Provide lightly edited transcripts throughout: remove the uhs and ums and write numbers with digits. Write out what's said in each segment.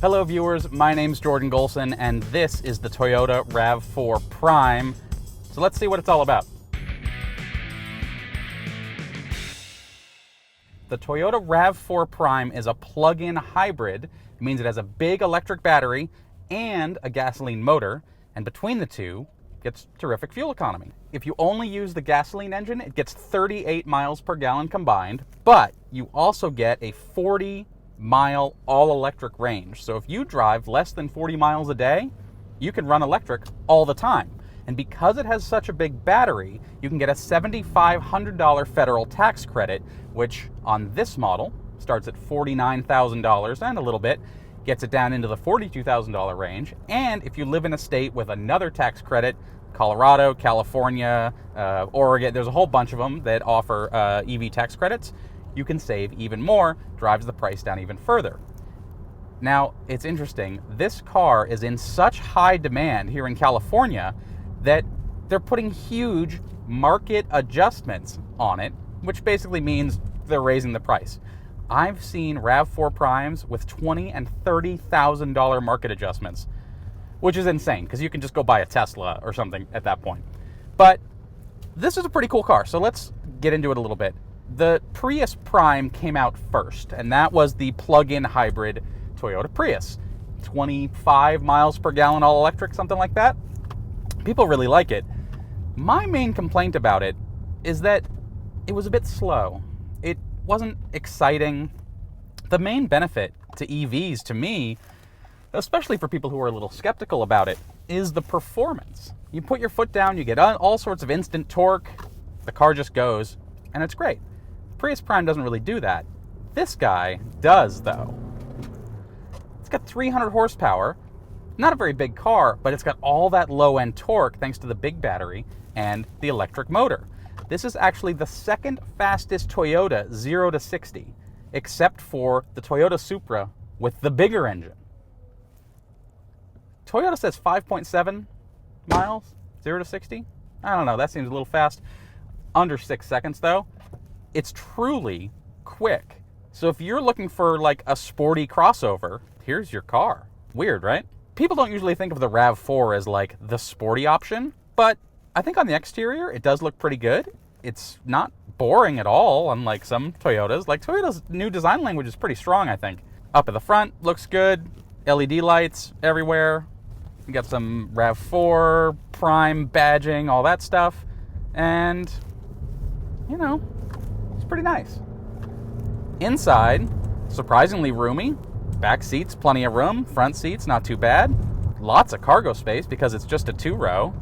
Hello viewers, my name's Jordan Golson and this is the Toyota RAV4 Prime. So let's see what it's all about. The Toyota RAV4 Prime is a plug-in hybrid. It means it has a big electric battery and a gasoline motor, and between the two, gets terrific fuel economy. If you only use the gasoline engine, it gets 38 miles per gallon combined, but you also get a 40-mile all-electric range. So if you drive less than 40 miles a day, you can run electric all the time. And because it has such a big battery, you can get a $7,500 federal tax credit, which on this model starts at $49,000 and a little bit, gets it down into the $42,000 range. And if you live in a state with another tax credit, Colorado, California, Oregon, there's a whole bunch of them that offer EV tax credits, you can save even more, drives the price down even further. Now, it's interesting, this car is in such high demand here in California that they're putting huge market adjustments on it, which basically means they're raising the price. I've seen RAV4 Primes with $20,000 and $30,000 market adjustments, which is insane because you can just go buy a Tesla or something at that point. But this is a pretty cool car, so let's get into it a little bit. The Prius Prime came out first, and that was the plug-in hybrid Toyota Prius. 25 miles per gallon all electric, something like that. People really like it. My main complaint about it is that it was a bit slow. It wasn't exciting. The main benefit to EVs, to me, especially for people who are a little skeptical about it, is the performance. You put your foot down, you get all sorts of instant torque, the car just goes, and it's great. Prius Prime doesn't really do that. This guy does, though. It's got 300 horsepower, not a very big car, but it's got all that low-end torque thanks to the big battery and the electric motor. This is actually the second fastest Toyota 0 to 60, except for the Toyota Supra with the bigger engine. Toyota says 5.7 miles, 0 to 60. I don't know, that seems a little fast. Under 6 seconds though. It's truly quick. So if you're looking for like a sporty crossover, here's your car. Weird, right? People don't usually think of the RAV4 as like the sporty option, but I think on the exterior, it does look pretty good. It's not boring at all, unlike some Toyotas. Like Toyota's new design language is pretty strong, I think. Up at the front, looks good. LED lights everywhere. You got some RAV4, Prime badging, all that stuff. And, you know, it's pretty nice. Inside, surprisingly roomy. Back seats, plenty of room. Front seats, not too bad. Lots of cargo space because it's just a two-row.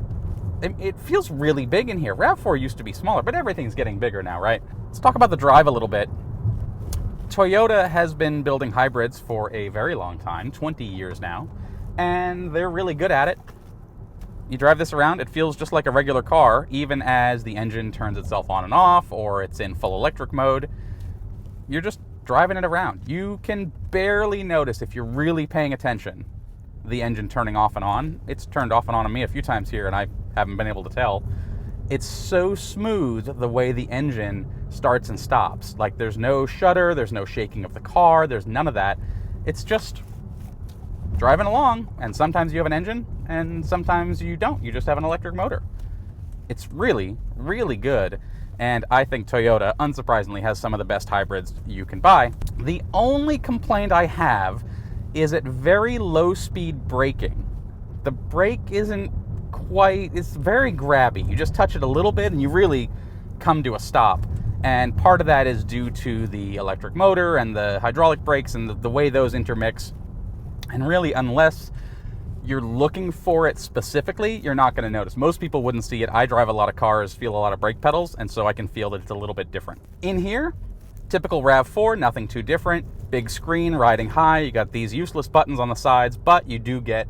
It feels really big in here. RAV4 used to be smaller, but everything's getting bigger now, right? Let's talk about the drive a little bit. Toyota has been building hybrids for a very long time, 20 years now, and they're really good at it. You drive this around, it feels just like a regular car, even as the engine turns itself on and off, or it's in full electric mode. You're just driving it around. You can barely notice, if you're really paying attention, the engine turning off and on. It's turned off and on me a few times here, and I haven't been able to tell. It's so smooth the way the engine starts and stops. Like there's no shudder, there's no shaking of the car, there's none of that. It's just driving along, and sometimes you have an engine, and sometimes you don't. You just have an electric motor. It's really, really good. And I think Toyota, unsurprisingly, has some of the best hybrids you can buy. The only complaint I have is at very low speed braking. The brake isn't quite, it's very grabby. You just touch it a little bit and you really come to a stop. And part of that is due to the electric motor and the hydraulic brakes and the way those intermix. And really, unless you're looking for it specifically, you're not going to notice. Most people wouldn't see it. I drive a lot of cars, feel a lot of brake pedals, and so I can feel that it's a little bit different. In here, typical RAV4, nothing too different. Big screen, riding high. You got these useless buttons on the sides, but you do get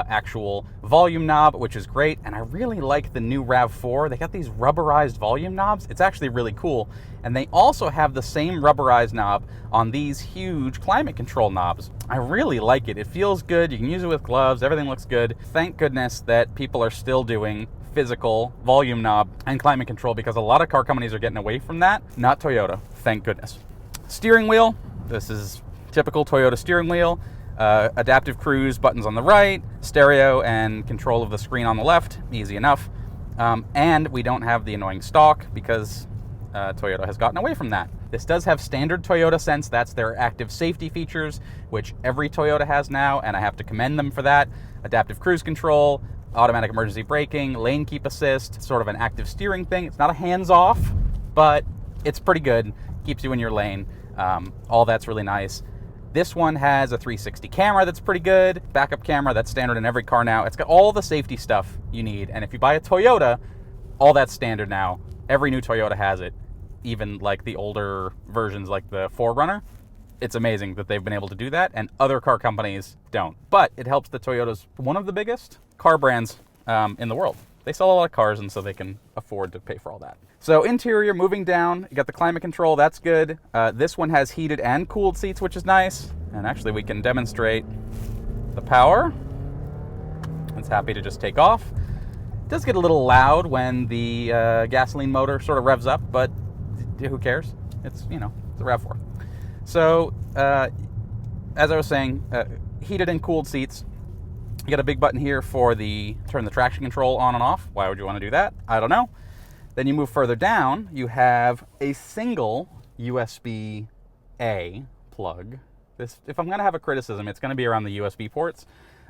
actual volume knob, which is great. And I really like the new RAV4. They got these rubberized volume knobs. It's actually really cool. And they also have the same rubberized knob on these huge climate control knobs. I really like it. It feels good. You can use it with gloves. Everything looks good. Thank goodness that people are still doing physical volume knob and climate control, because a lot of car companies are getting away from that. Not Toyota, thank goodness. Steering wheel. This is typical Toyota steering wheel. Adaptive cruise buttons on the right, stereo and control of the screen on the left, easy enough. And we don't have the annoying stalk because Toyota has gotten away from that. This does have standard Toyota Sense. That's their active safety features, which every Toyota has now, and I have to commend them for that. Adaptive cruise control, automatic emergency braking, lane keep assist, sort of an active steering thing. It's not a hands-off, but it's pretty good. Keeps you in your lane. All that's really nice. This one has a 360 camera that's pretty good. Backup camera, that's standard in every car now. It's got all the safety stuff you need. And if you buy a Toyota, all that's standard now. Every new Toyota has it. Even like the older versions like the 4Runner. It's amazing that they've been able to do that, and other car companies don't. But it helps that Toyota's one of the biggest car brands in the world. They sell a lot of cars, and so they can afford to pay for all that. So interior, moving down, you got the climate control, that's good. This one has heated and cooled seats, which is nice. And actually we can demonstrate the power. It's happy to just take off. It does get a little loud when the gasoline motor sort of revs up, but who cares? It's, you know, it's a RAV4. So, as I was saying, heated and cooled seats. You got a big button here for turn the traction control on and off. Why would you want to do that? I don't know. Then you move further down, you have a single USB-A plug. If I'm going to have a criticism, it's going to be around the USB ports.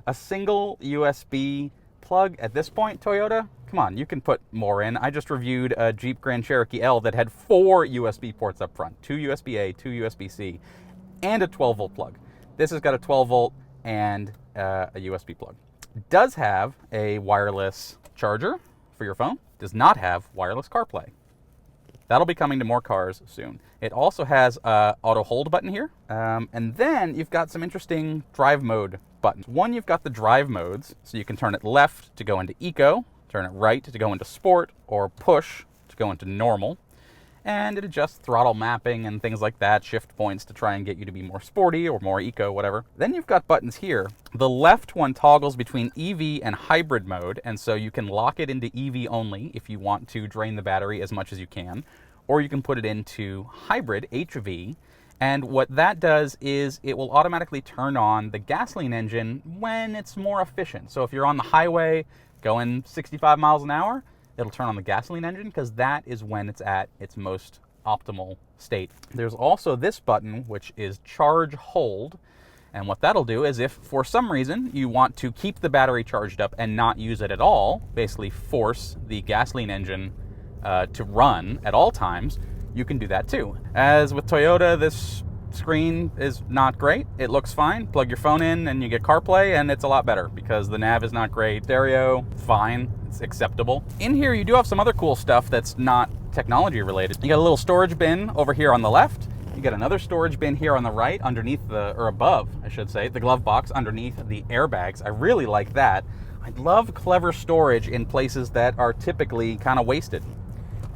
A single USB plug at this point, Toyota, come on, you can put more in. I just reviewed a Jeep Grand Cherokee L that had 4 USB ports up front, 2 USB-A, 2 USB-C, and a 12-volt plug. This has got a 12-volt and a USB plug. It does have a wireless charger for your phone. It does not have wireless CarPlay. That'll be coming to more cars soon. It also has an auto hold button here. And then you've got some interesting drive mode buttons. One, you've got the drive modes, so you can turn it left to go into eco, turn it right to go into sport, or push to go into normal. And it adjusts throttle mapping and things like that, shift points to try and get you to be more sporty or more eco, whatever. Then you've got buttons here. The left one toggles between EV and hybrid mode, and so you can lock it into EV only if you want to drain the battery as much as you can, or you can put it into hybrid, HV, and what that does is it will automatically turn on the gasoline engine when it's more efficient. So if you're on the highway going 65 miles an hour, it'll turn on the gasoline engine because that is when it's at its most optimal state. There's also this button, which is charge hold. And what that'll do is if for some reason you want to keep the battery charged up and not use it at all, basically force the gasoline engine to run at all times, you can do that too. As with Toyota, this screen is not great. It looks fine. Plug your phone in and you get CarPlay, and it's a lot better because the nav is not great. Stereo, fine. It's acceptable. In here, you do have some other cool stuff that's not technology related. You got a little storage bin over here on the left. You got another storage bin here on the right, underneath or above, I should say, the glove box underneath the airbags. I really like that. I love clever storage in places that are typically kind of wasted.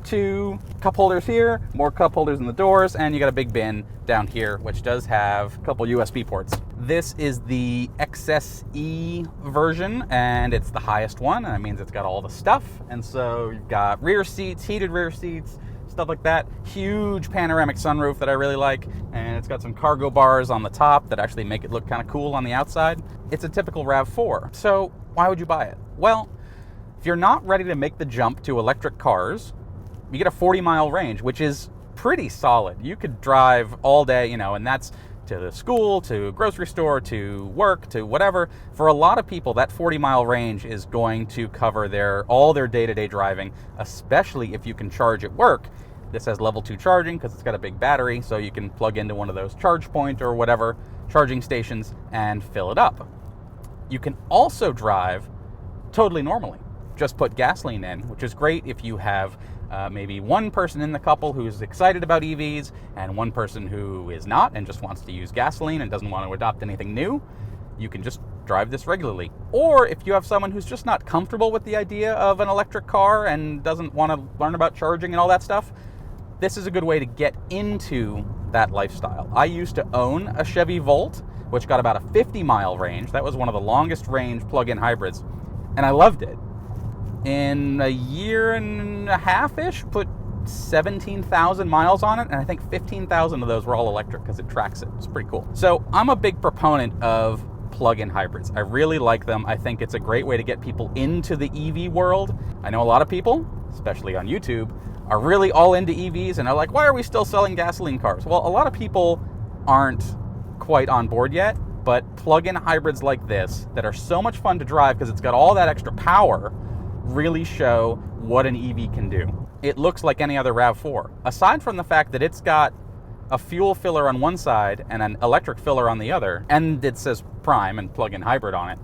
2 cup holders here, more cup holders in the doors, and you got a big bin down here, which does have a couple USB ports. This is the XSE version, and it's the highest one, and that means it's got all the stuff. And so you've got rear seats, heated rear seats, stuff like that. Huge panoramic sunroof that I really like, and it's got some cargo bars on the top that actually make it look kind of cool on the outside. It's a typical RAV4. So why would you buy it? Well, if you're not ready to make the jump to electric cars, you get a 40-mile range, which is pretty solid. You could drive all day, you know, and that's to the school, to grocery store, to work, to whatever. For a lot of people, that 40-mile range is going to cover all their day-to-day driving, especially if you can charge at work. This has level 2 charging because it's got a big battery, so you can plug into one of those charge point or whatever charging stations and fill it up. You can also drive totally normally. Just put gasoline in, which is great if you have maybe one person in the couple who's excited about EVs and one person who is not and just wants to use gasoline and doesn't want to adopt anything new. You can just drive this regularly. Or if you have someone who's just not comfortable with the idea of an electric car and doesn't want to learn about charging and all that stuff, this is a good way to get into that lifestyle. I used to own a Chevy Volt, which got about a 50-mile range. That was one of the longest range plug-in hybrids, and I loved it. In a year and a half-ish, put 17,000 miles on it, and I think 15,000 of those were all electric because it tracks it. It's pretty cool. So I'm a big proponent of plug-in hybrids. I really like them. I think it's a great way to get people into the EV world. I know a lot of people, especially on YouTube, are really all into EVs and are like, why are we still selling gasoline cars? Well, a lot of people aren't quite on board yet, but plug-in hybrids like this that are so much fun to drive because it's got all that extra power really show what an EV can do. It looks like any other RAV4. Aside from the fact that it's got a fuel filler on one side and an electric filler on the other, and it says Prime and plug-in hybrid on it,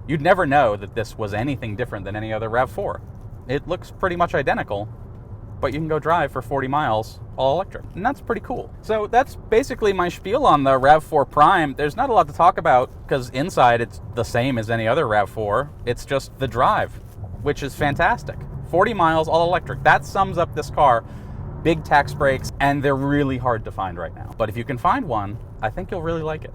you'd never know that this was anything different than any other RAV4. It looks pretty much identical, but you can go drive for 40 miles all electric, and that's pretty cool. So that's basically my spiel on the RAV4 Prime. There's not a lot to talk about because inside it's the same as any other RAV4. It's just the drive, which is fantastic. 40 miles all electric. That sums up this car. Big tax breaks, and they're really hard to find right now. But if you can find one, I think you'll really like it.